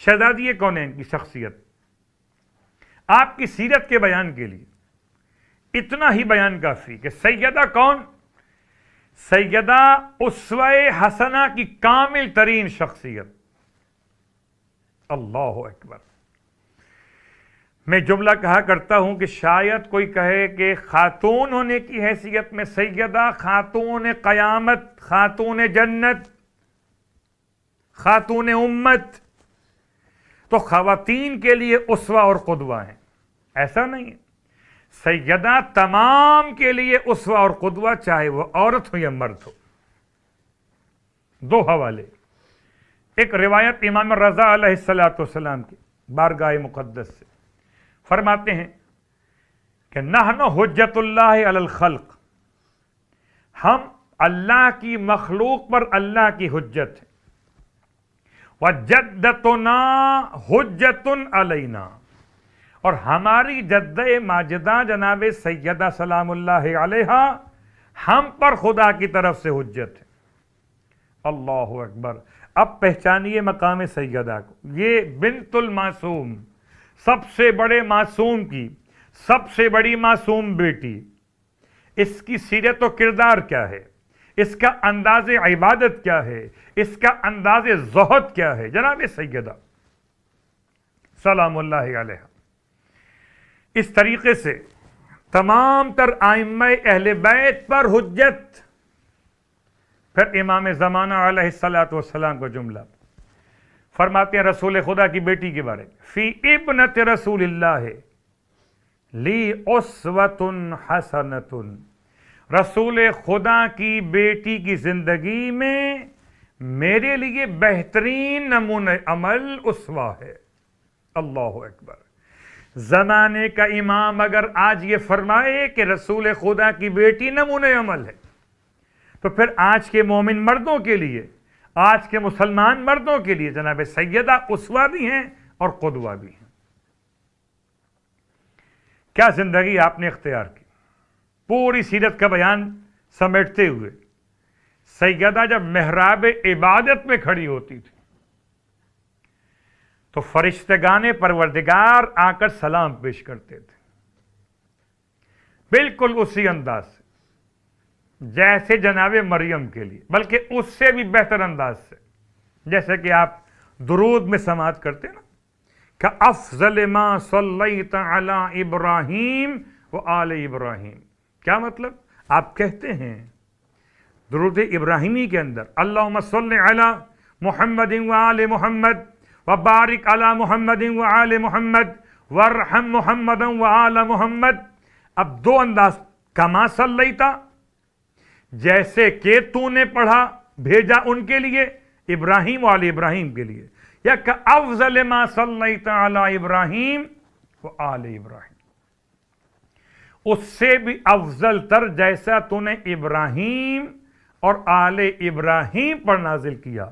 شہزادی کونین کی شخصیت، آپ کی سیرت کے بیان کے لیے اتنا ہی بیان کافی کہ سیدہ کون؟ سیدہ اسوہ حسنہ کی کامل ترین شخصیت۔ اللہ اکبر۔ میں جملہ کہا کرتا ہوں کہ شاید کوئی کہے کہ خاتون ہونے کی حیثیت میں سیدہ، خاتون قیامت، خاتون جنت، خاتون امت، تو خواتین کے لیے اسوہ اور قدوہ ہیں، ایسا نہیں ہے۔ سیدہ تمام کے لیے اسوہ اور قدوہ، چاہے وہ عورت ہو یا مرد ہو۔ دو حوالے، ایک روایت امام رضا علیہ السلام کی بارگاہ مقدس سے، فرماتے ہیں کہ نحن حجت اللہ علی الخلق، ہم اللہ کی مخلوق پر اللہ کی حجت ہے، وجدتنا حجت علینا، اور ہماری جدہ ماجدہ جناب سیدہ سلام اللہ علیہا ہم پر خدا کی طرف سے حجت ہے۔ اللہ اکبر۔ اب پہچانیے مقام سیدہ کو، یہ بنت المعصوم، سب سے بڑے معصوم کی سب سے بڑی معصوم بیٹی، اس کی سیرت و کردار کیا ہے، اس کا انداز عبادت کیا ہے، اس کا انداز زہد کیا ہے، جناب سیدہ سلام اللہ علیہ۔ اس طریقے سے تمام تر ائمہ اہل بیت پر حجت۔ پھر امام زمانہ علیہ السلام کو جملہ فرماتے ہیں رسول خدا کی بیٹی کے بارے میں، فی ابنت رسول اللہ لی اسوۃ حسنۃ، رسول خدا کی بیٹی کی زندگی میں میرے لیے بہترین نمونہ عمل اسوہ ہے۔ اللہ اکبر۔ زمانے کا امام اگر آج یہ فرمائے کہ رسول خدا کی بیٹی نمونہ عمل ہے، تو پھر آج کے مومن مردوں کے لیے، آج کے مسلمان مردوں کے لیے جناب سیدہ اسوہ بھی ہیں اور قدوہ بھی ہیں۔ کیا زندگی آپ نے اختیار کی، پوری سیرت کا بیان سمیٹتے ہوئے۔ سیدہ جب محراب عبادت میں کھڑی ہوتی تھی تو فرشتگان پروردگار آ کر سلام پیش کرتے تھے، بالکل اسی انداز سے جیسے جناب مریم کے لیے، بلکہ اس سے بھی بہتر انداز سے، جیسے کہ آپ درود میں سماعت کرتے نا کہ افضل ما صلیت علی ابراہیم و آل ابراہیم۔ کیا مطلب؟ آپ کہتے ہیں درود ابراہیمی کے اندر اللہم صلی علی محمد و آل محمد وبارک علی محمد و آل محمد وارحم محمد و آل محمد۔ اب دو انداز، کما صلیتا، جیسے کہ تو نے پڑھا بھیجا ان کے لیے، ابراہیم و آل ابراہیم کے لیے، یا کہ افضل ما صلیت علی ابراہیم و آل ابراہیم، اس سے بھی افضل تر جیسا تو نے ابراہیم اور آل ابراہیم پر نازل کیا،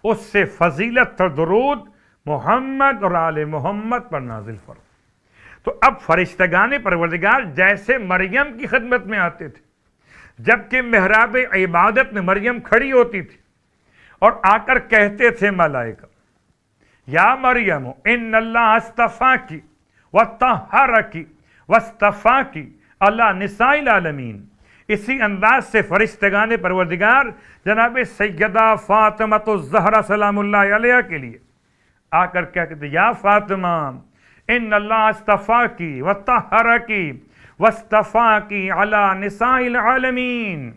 اس سے فضیلت تر درود محمد اور آل محمد پر نازل فرما۔ تو اب فرشتگان پروردگار جیسے مریم کی خدمت میں آتے تھے، جبکہ محراب عبادت میں مریم کھڑی ہوتی تھی اور آ کر کہتے تھے ملائکہ یا مریم ان اللہ اصطفاکی وطہرکی واصطفاکی علی نساء العالمین۔ اسی انداز سے فرشتگان پروردگار جناب سیدہ فاطمہ الزہرا سلام اللہ علیہ کے لیے آ کر کہتے تھے یا فاطمہ ان اللہ اصطفاکی وطہرکی واصطفاکی علی نساء العالمین۔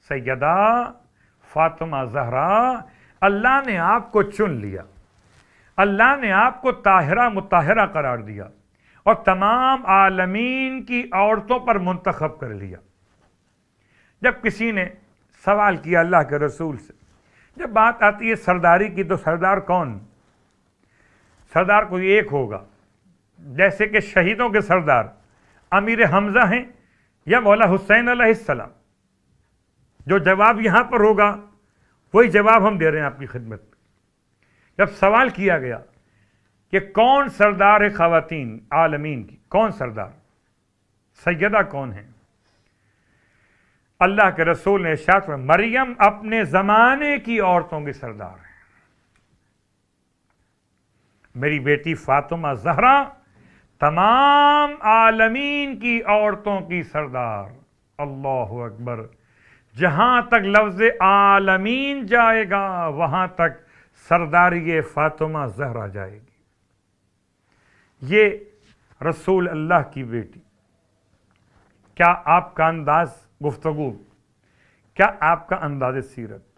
سیدہ فاطمہ زہرا، اللہ نے آپ کو چن لیا، اللہ نے آپ کو طاہرہ مطہرہ قرار دیا اور تمام عالمین کی عورتوں پر منتخب کر لیا۔ جب کسی نے سوال کیا اللہ کے رسول سے، جب بات آتی ہے سرداری کی، تو سردار کون؟ سردار کوئی ایک ہوگا، جیسے کہ شہیدوں کے سردار امیر حمزہ ہیں یا مولا حسین علیہ السلام۔ جو جواب یہاں پر ہوگا وہی جواب ہم دے رہے ہیں آپ کی خدمت میں۔ جب سوال کیا گیا کہ کون سردار ہے خواتین عالمین کی، کون سردار، سیدہ کون ہیں، اللہ کے رسول نے ارشاد فرمایا مریم اپنے زمانے کی عورتوں کی سردار ہیں۔ میری بیٹی فاطمہ زہرا تمام عالمین کی عورتوں کی سردار. اللہ اکبر. جہاں تک لفظ عالمین جائے گا وہاں تک سرداری فاطمہ زہرا جائے گی. یہ رسول اللہ کی بیٹی. کیا آپ کا انداز گفتگو، کیا آپ کا انداز سیرت